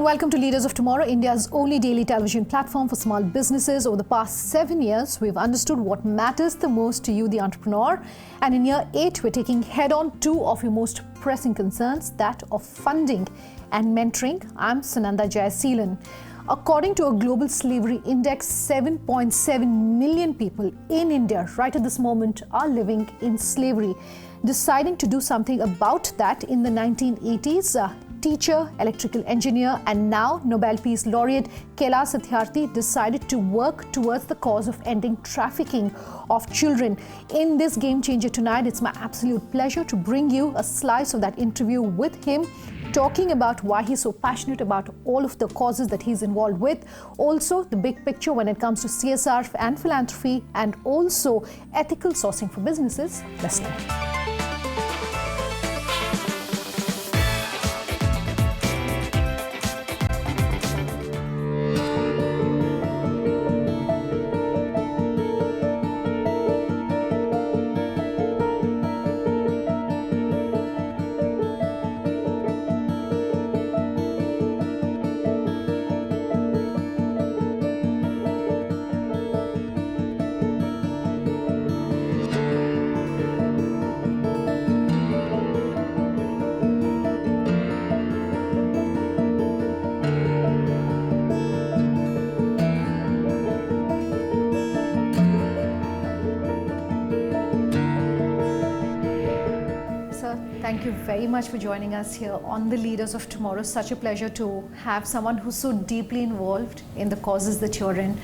and welcome to Leaders of Tomorrow, India's only daily television platform for small businesses. Over the past 7 years, we've understood what matters the most to you, the entrepreneur. And in year 8, we're taking head-on 2 of your most pressing concerns, that of funding and mentoring. I'm Sunanda Jayaseelan. According to a global slavery index, 7.7 million people in India right at this moment are living in slavery. Deciding to do something about that in the 1980s, teacher, electrical engineer, and now Nobel Peace laureate Kailash Satyarthi decided to work towards the cause of ending trafficking of children. In this Game Changer tonight, it's my absolute pleasure to bring you a slice of that interview with him, talking about why he's so passionate about all of the causes that he's involved with, also the big picture when it comes to CSR and philanthropy, and also ethical sourcing for businesses. Listen. Thank you very much for joining us here on the Leaders of Tomorrow. Such a pleasure to have someone who's so deeply involved in the causes that you're in.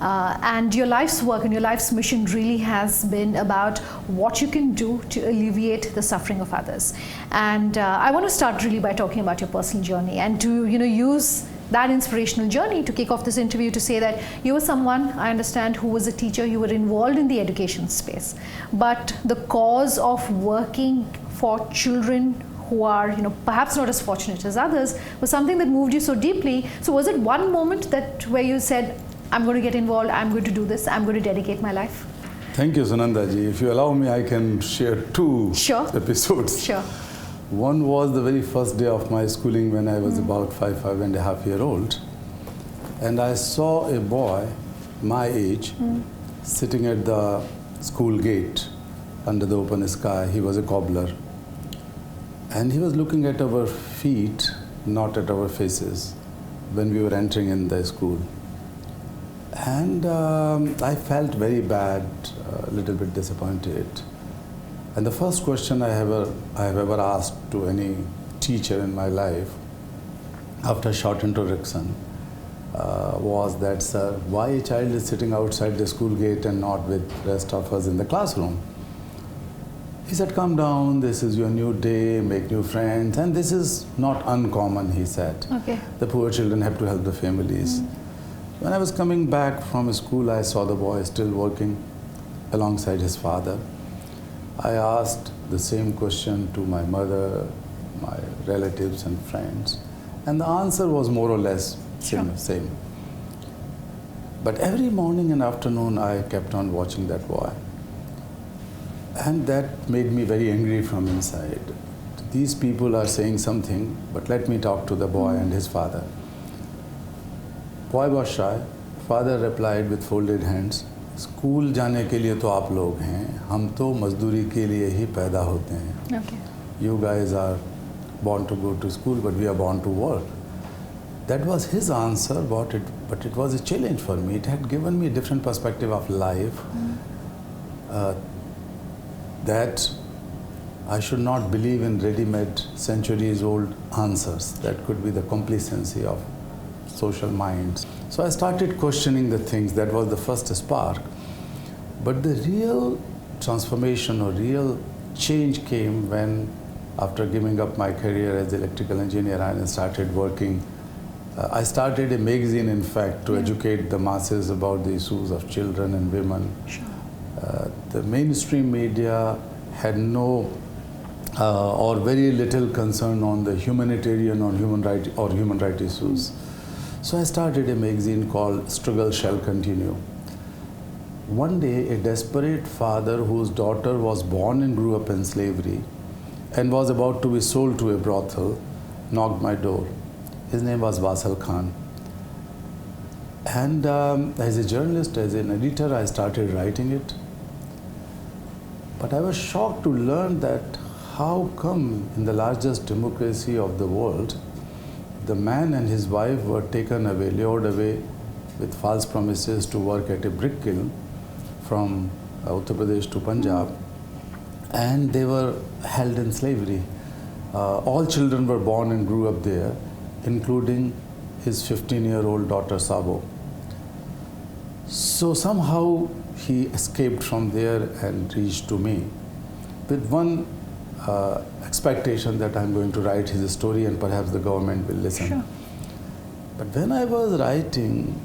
And your life's work and your life's mission really has been about what you can do to alleviate the suffering of others. And I want to start really by talking about your personal journey and to use that inspirational journey to kick off this interview to say that you were someone, I understand, who was a teacher, you were involved in the education space. But the cause of working for children who are, perhaps not as fortunate as others, was something that moved you so deeply. So was it one moment where you said, I'm going to get involved, I'm going to do this, I'm going to dedicate my life? Thank you, Sunandaji. If you allow me, I can share two episodes. Sure. One was the very first day of my schooling when I was about five and a half year old. And I saw a boy my age sitting at the school gate under the open sky. He was a cobbler. And he was looking at our feet, not at our faces, when we were entering in the school. And I felt very bad, a little bit disappointed. And the first question I have ever asked to any teacher in my life, after a short introduction, was that, sir, why a child is sitting outside the school gate and not with the rest of us in the classroom? He said, calm down, this is your new day, make new friends, and this is not uncommon, he said. Okay. The poor children have to help the families. When I was coming back from school, I saw the boy still working alongside his father. I asked the same question to my mother, my relatives and friends, and the answer was more or less same. But every morning and afternoon, I kept on watching that boy. And that made me very angry from inside. These people are saying something, but let me talk to the boy and his father. Boy was shy. Father replied with folded hands, school जाने के लिए तो आप लोग हैं, हम तो मजदूरी के लिए ही पैदा होते हैं. Okay. You guys are born to go to school, but we are born to work. That was his answer, but it was a challenge for me. It had given me a different perspective of life. That I should not believe in ready-made, centuries-old answers. That could be the complacency of social minds. So I started questioning the things. That was the first spark. But the real transformation or real change came when, after giving up my career as electrical engineer, I started working. I started a magazine, in fact, to educate the masses about the issues of children and women. Sure. The mainstream media had no or very little concern on the humanitarian or human right issues. So I started a magazine called Struggle Shall Continue. One day, a desperate father whose daughter was born and grew up in slavery and was about to be sold to a brothel knocked my door. His name was Wasal Khan. And as a journalist, as an editor, I started writing it. But I was shocked to learn that how come in the largest democracy of the world, the man and his wife were taken away, lured away with false promises to work at a brick kiln from Uttar Pradesh to Punjab, and they were held in slavery. All children were born and grew up there, including his 15-year-old daughter Sabo. So somehow he escaped from there and reached to me with one expectation that I'm going to write his story and perhaps the government will listen. Sure. But when I was writing,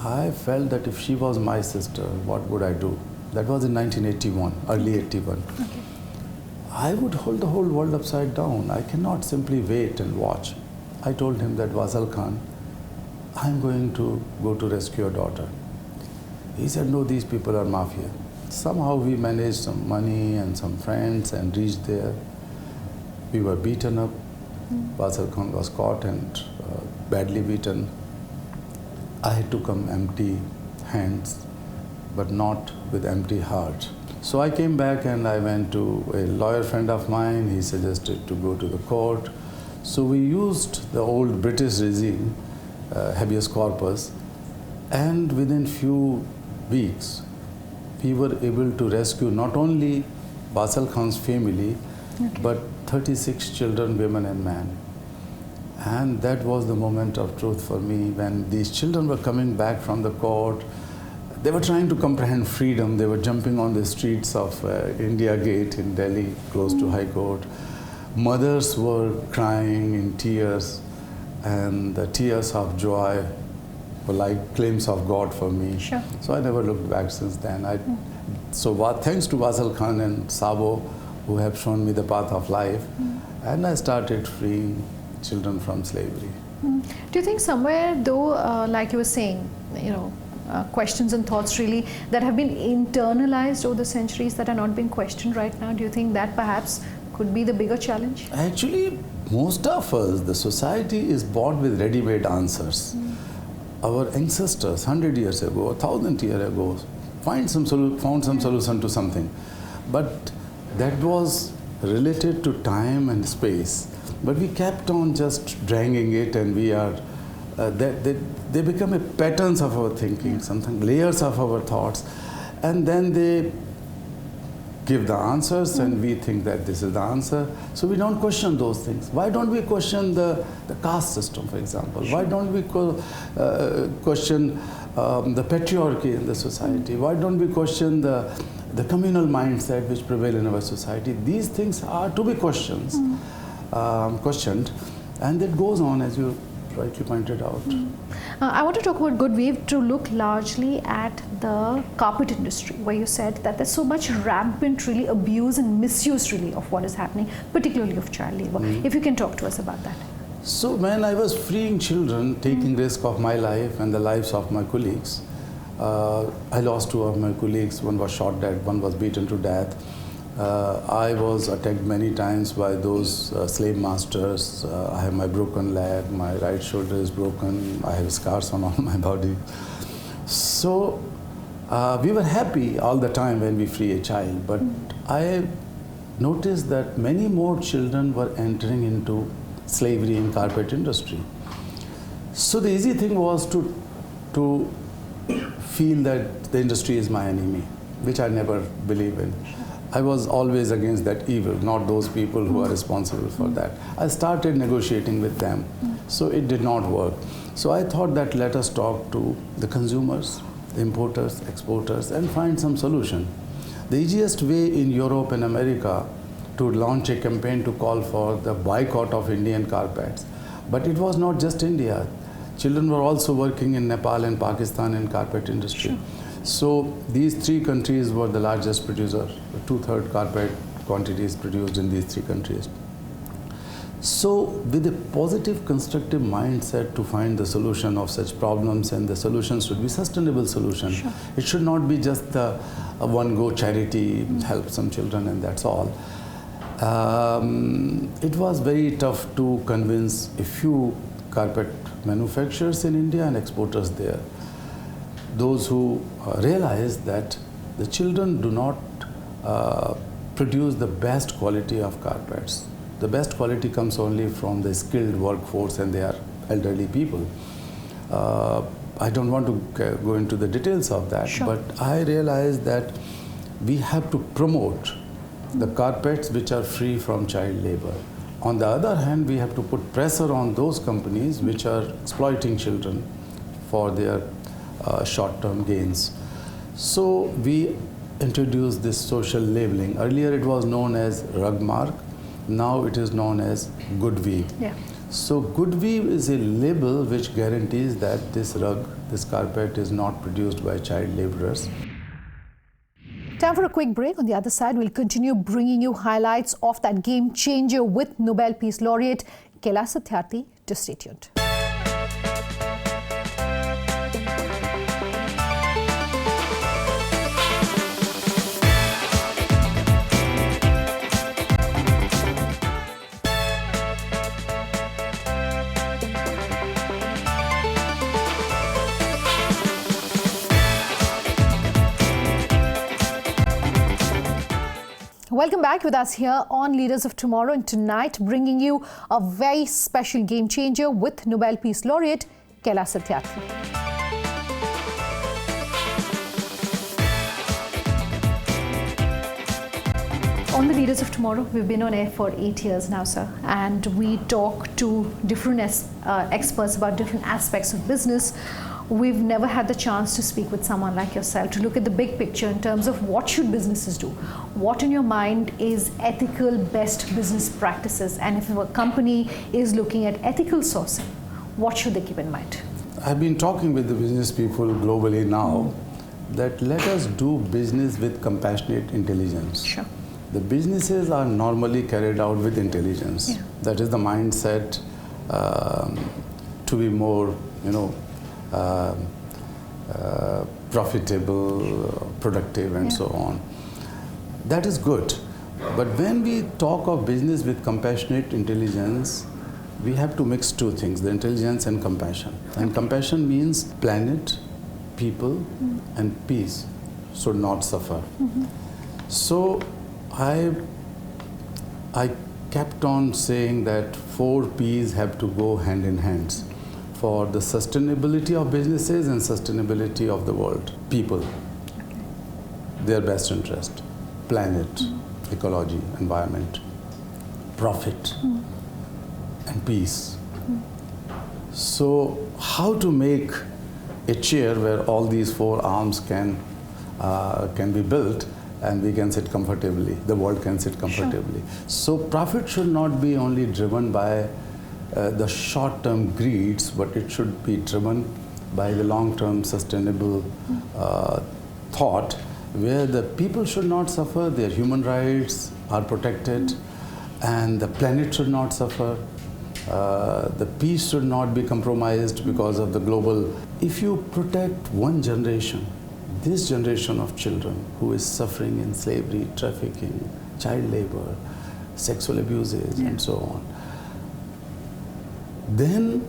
I felt that if she was my sister, what would I do? That was in 1981, early 81. Okay. I would hold the whole world upside down. I cannot simply wait and watch. I told him that, Wasal Khan, I'm going to go to rescue your daughter. He said, no, these people are mafia. Somehow we managed some money and some friends and reached there. We were beaten up. Wasal Khan was caught and badly beaten. I had to come empty hands, but not with empty heart. So I came back and I went to a lawyer friend of mine. He suggested to go to the court. So we used the old British regime, habeas corpus, and within few weeks, we were able to rescue not only Wasal Khan's family, but 36 children, women and men. And that was the moment of truth for me when these children were coming back from the court. They were trying to comprehend freedom. They were jumping on the streets of India Gate in Delhi, close to High Court. Mothers were crying in tears, and the tears of joy were like claims of God for me. Sure. So I never looked back since then. So thanks to Wasal Khan and Sabo, who have shown me the path of life, and I started freeing children from slavery. Do you think somewhere, though, like you were saying, questions and thoughts really that have been internalized over the centuries that are not being questioned right now, do you think that perhaps could be the bigger challenge? Actually, most of us, the society is bought with ready-made answers. Our ancestors, 100 years ago, 1,000 years ago, found some solution to something. But that was related to time and space. But we kept on just dragging it, and we are, they become a patterns of our thinking, something layers of our thoughts, and then they give the answers, and we think that this is the answer. So we don't question those things. Why don't we question the caste system, for example? Why don't we question the patriarchy in the society? Why don't we question the communal mindset which prevail in our society? These things are to be questioned, and it goes on, as you rightly pointed out. I want to talk about good. We have to look largely at the carpet industry, where you said that there's so much rampant really abuse and misuse really of what is happening, particularly of child labor. If you can talk to us about that. So when I was freeing children, taking risk of my life and the lives of my colleagues, I lost two of my colleagues. One was shot dead, one was beaten to death. I was attacked many times by those slave masters. I have my broken leg, my right shoulder is broken, I have scars on all my body. So we were happy all the time when we free a child, but I noticed that many more children were entering into slavery in carpet industry. So the easy thing was to feel that the industry is my enemy, which I never believe in. I was always against that evil, not those people who are responsible for that. I started negotiating with them, so it did not work. So I thought that let us talk to the consumers, the importers, exporters, and find some solution. The easiest way in Europe and America to launch a campaign to call for the boycott of Indian carpets. But it was not just India. Children were also working in Nepal and Pakistan in carpet industry. Sure. So these three countries were the largest producer. 2/3 carpet quantities produced in these three countries. So with a positive, constructive mindset to find the solution of such problems, and the solution should be sustainable solution. Sure. It should not be just the one-go charity, help some children and that's all. It was very tough to convince a few carpet manufacturers in India and exporters there. Those who realize that the children do not produce the best quality of carpets. The best quality comes only from the skilled workforce, and they are elderly people. I don't want to go into the details of that, Sure. but I realize that we have to promote the carpets which are free from child labor. On the other hand, we have to put pressure on those companies which are exploiting children for their short-term gains. So we introduced this social labeling. Earlier it was known as rug mark. Now it is known as good weave. Yeah. So good weave is a label which guarantees that this rug, this carpet is not produced by child laborers. Time for a quick break. On the other side, we'll continue bringing you highlights of that game changer with Nobel Peace Laureate Kailash Satyarthi. Just stay tuned. Welcome back with us here on Leaders of Tomorrow, and tonight bringing you a very special game changer with Nobel Peace Laureate Kailash Satyarthi. On the Leaders of Tomorrow, we've been on air for 8 years now, sir, and we talk to different experts about different aspects of business. We've never had the chance to speak with someone like yourself to look at the big picture in terms of what should businesses do. What in your mind is ethical best business practices, and if a company is looking at ethical sourcing, what should they keep in mind? I've been talking with the business people globally now that let us do business with compassionate intelligence. Sure. The businesses are normally carried out with intelligence. Yeah. That is the mindset to be more, profitable, productive, and so on. That is good. But when we talk of business with compassionate intelligence, we have to mix two things, the intelligence and compassion. And compassion means planet, people, and peace should not suffer. So I kept on saying that 4 P's have to go hand in hand for the sustainability of businesses and sustainability of the world. People, their best interest, planet, ecology, environment, profit, and peace. So how to make a chair where all these 4 arms can be built and we can sit comfortably, the world can sit comfortably. Sure. So profit should not be only driven by the short-term greeds, but it should be driven by the long-term sustainable thought, where the people should not suffer, their human rights are protected, and the planet should not suffer. The peace should not be compromised because of the global. If you protect one generation, this generation of children who is suffering in slavery, trafficking, child labor, sexual abuses, and so on, then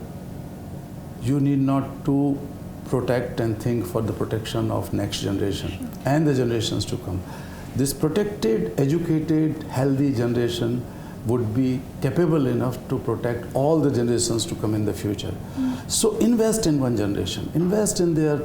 you need not to protect and think for the protection of next generation and the generations to come. This protected, educated, healthy generation would be capable enough to protect all the generations to come in the future. So invest in one generation, invest in their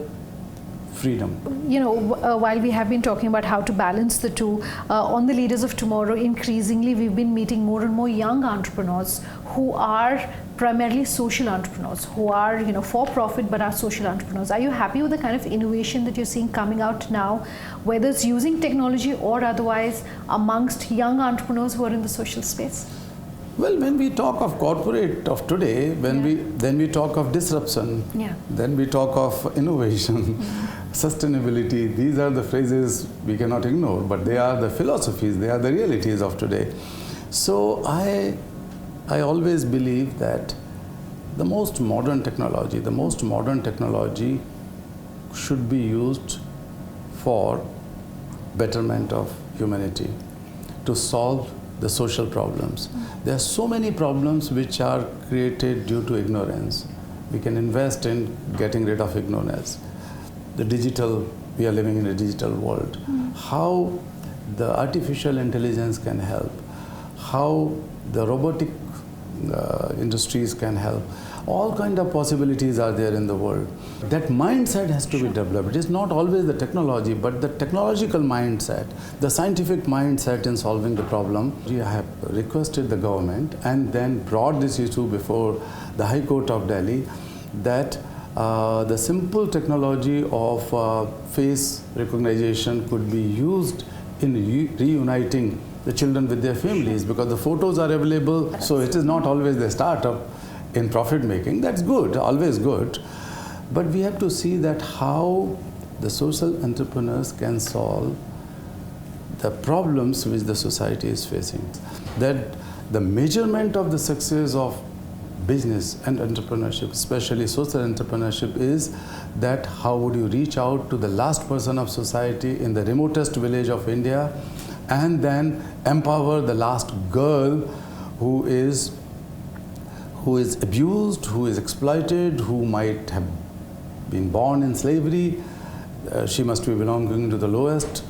freedom. While we have been talking about how to balance the two, on the Leaders of Tomorrow, increasingly we've been meeting more and more young entrepreneurs who are primarily social entrepreneurs, who are for profit but are social entrepreneurs. Are you happy with the kind of innovation that you're seeing coming out now, whether it's using technology or otherwise, amongst young entrepreneurs who are in the social space? Well, when we talk of corporate of today, then we talk of disruption, then we talk of innovation, sustainability. These are the phrases we cannot ignore, but they are the philosophies, they are the realities of today. So I always believe that the most modern technology should be used for betterment of humanity, to solve the social problems. There are so many problems which are created due to ignorance. We can invest in getting rid of ignorance. The digital, we are living in a digital world. How the artificial intelligence can help, how the robotic industries can help. All kind of possibilities are there in the world. That mindset has to be developed. It is not always the technology, but the technological mindset, the scientific mindset in solving the problem. We have requested the government and then brought this issue before the High Court of Delhi that the simple technology of face recognition could be used in reuniting the children with their families, because the photos are available, so it is not always the startup in profit making. That's good, always good. But we have to see that how the social entrepreneurs can solve the problems which the society is facing. That the measurement of the success of business and entrepreneurship, especially social entrepreneurship, is that how would you reach out to the last person of society in the remotest village of India and then empower the last girl who is abused, who is exploited, who might have been born in slavery. She must be belonging to the lowest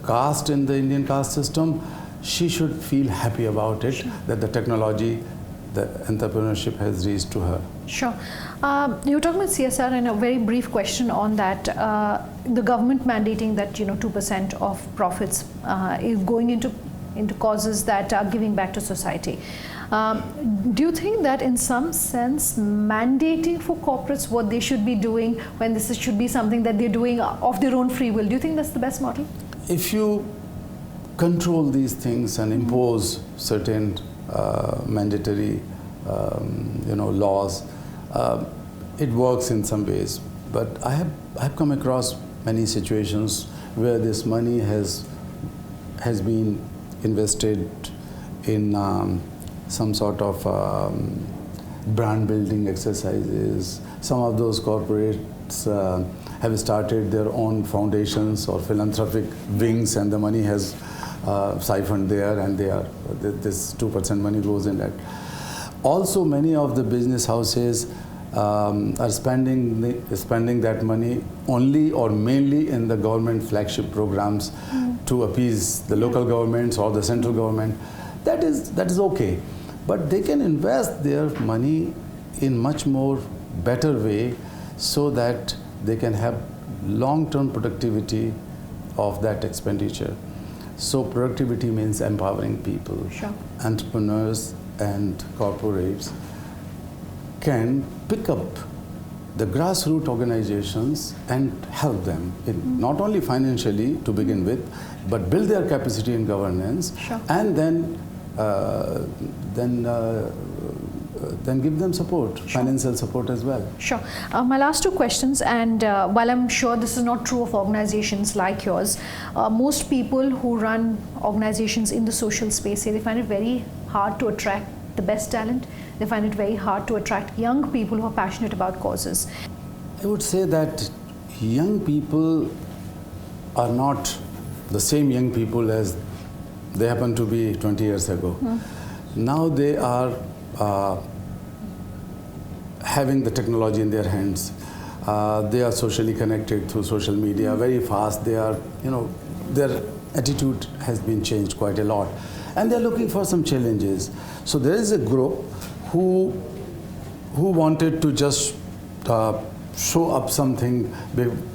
caste in the Indian caste system. She should feel happy about it, that the technology, the entrepreneurship has reached to her. Sure. You were talking about CSR, and a very brief question on that. The government mandating that 2% of profits is going into causes that are giving back to society. Do you think that in some sense mandating for corporates what they should be doing when this should be something that they're doing of their own free will, do you think that's the best model? If you control these things and impose certain mandatory laws, it works in some ways. But I have come across many situations where this money has been invested in some sort of brand building exercises. Some of those corporates have started their own foundations or philanthropic wings, and the money has siphoned there, and this 2% money goes in that. Also, many of the business houses are spending that money only or mainly in the government flagship programs to appease the local governments or the central government. That is okay, but they can invest their money in much more better way so that they can have long-term productivity of that expenditure. So productivity means empowering people. Sure. Entrepreneurs and corporates can pick up the grassroots organizations and help them, not only financially to begin with, but build their capacity in governance. Sure. And then give them support, sure, financial support as well. Sure. My last two questions, and while I'm sure this is not true of organizations like yours, most people who run organizations in the social space say they find it very hard to attract the best talent. They find it very hard to attract young people who are passionate about causes. I would say that young people are not the same young people as they happened to be 20 years ago. Now they are having the technology in their hands. They are socially connected through social media very fast. They are, their attitude has been changed quite a lot, and they're looking for some challenges. So there is a group who wanted to just show up something,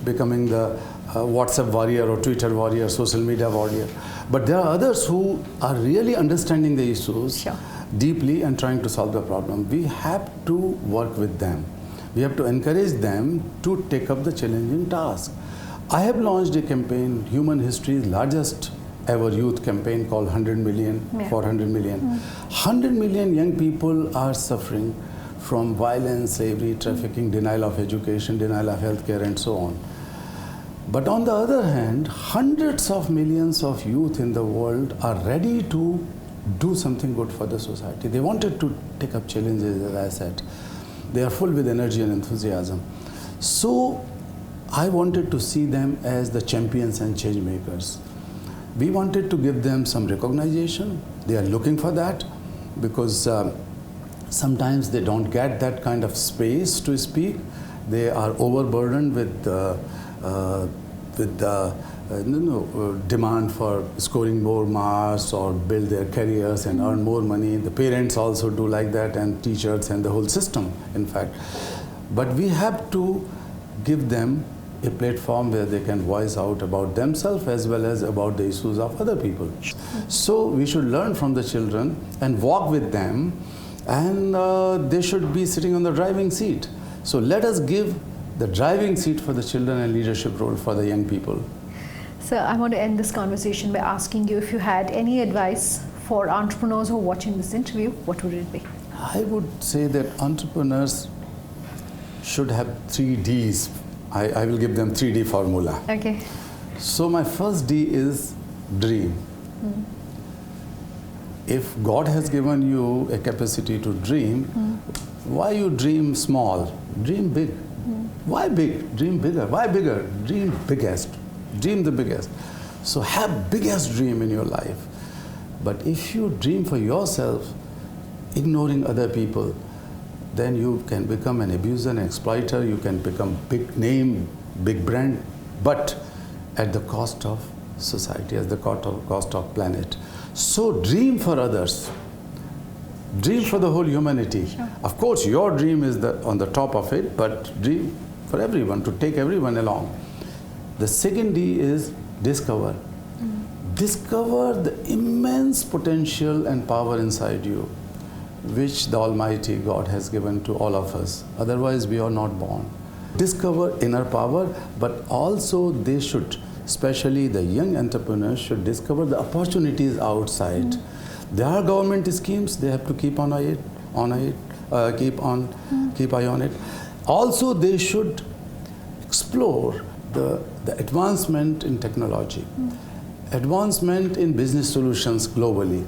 becoming the WhatsApp warrior or Twitter warrior, social media warrior. But there are others who are really understanding the issues, sure, deeply and trying to solve the problem. We have to work with them. We have to encourage them to take up the challenging task. I have launched a campaign, human history's largest ever youth campaign called 100 million, yeah, for 100 million. 100 million young people are suffering from violence, slavery, trafficking, denial of education, denial of healthcare, and so on. But on the other hand, hundreds of millions of youth in the world are ready to do something good for the society. They wanted to take up challenges, as I said. They are full with energy and enthusiasm. So I wanted to see them as the champions and change makers. We wanted to give them some recognition, They are looking for that because sometimes they don't get that kind of space to speak. They are overburdened with demand for scoring more marks or build their careers and earn more money. The parents also do like that, and teachers and the whole system, in fact. But we have to give them a platform where they can voice out about themselves as well as about the issues of other people. So we should learn from the children and walk with them, and they should be sitting on the driving seat. So let us give the driving seat for the children and leadership role for the young people. So I want to end this conversation by asking you if you had any advice for entrepreneurs who are watching this interview, what would it be? I would say that entrepreneurs should have 3 Ds. I will give them 3D formula. Okay. So my first D is dream. If God has given you a capacity to dream, why you dream small? Dream big. Why big? Dream bigger. Why bigger? Dream biggest. Dream the biggest. So have biggest dream in your life. But if you dream for yourself, ignoring other people, then you can become an abuser, an exploiter, you can become big name, big brand, but at the cost of society, at the cost of planet. So dream for others. Dream for the whole humanity. Sure. Of course, your dream is on the top of it, but dream for everyone, to take everyone along. The second D is discover. Discover the immense potential and power inside you, which the Almighty God has given to all of us. Otherwise, we are not born. Discover inner power, but also they should, especially the young entrepreneurs, should discover the opportunities outside. There are government schemes, they have to keep an eye on it, keep eye on it. Also, they should explore the advancement in technology, advancement in business solutions globally.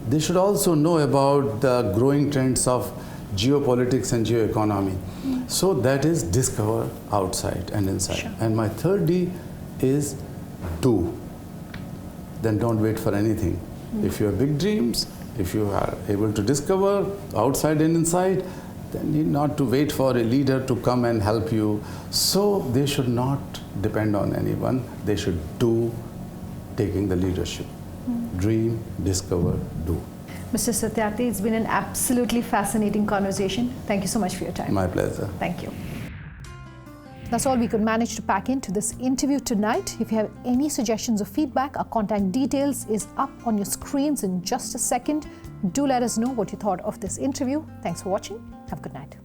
They should also know about the growing trends of geopolitics and geoeconomy. So that is discover outside and inside. Sure. And my third D is do. Then don't wait for anything. If you have big dreams, if you are able to discover outside and inside, then you need not to wait for a leader to come and help you. So they should not depend on anyone. They should do, taking the leadership. Dream, discover, do. Mr. Satyarthi, it's been an absolutely fascinating conversation. Thank you so much for your time. My pleasure. Thank you. That's all we could manage to pack into this interview tonight. If you have any suggestions or feedback, our contact details is up on your screens in just a second. Do let us know what you thought of this interview. Thanks for watching. Have a good night.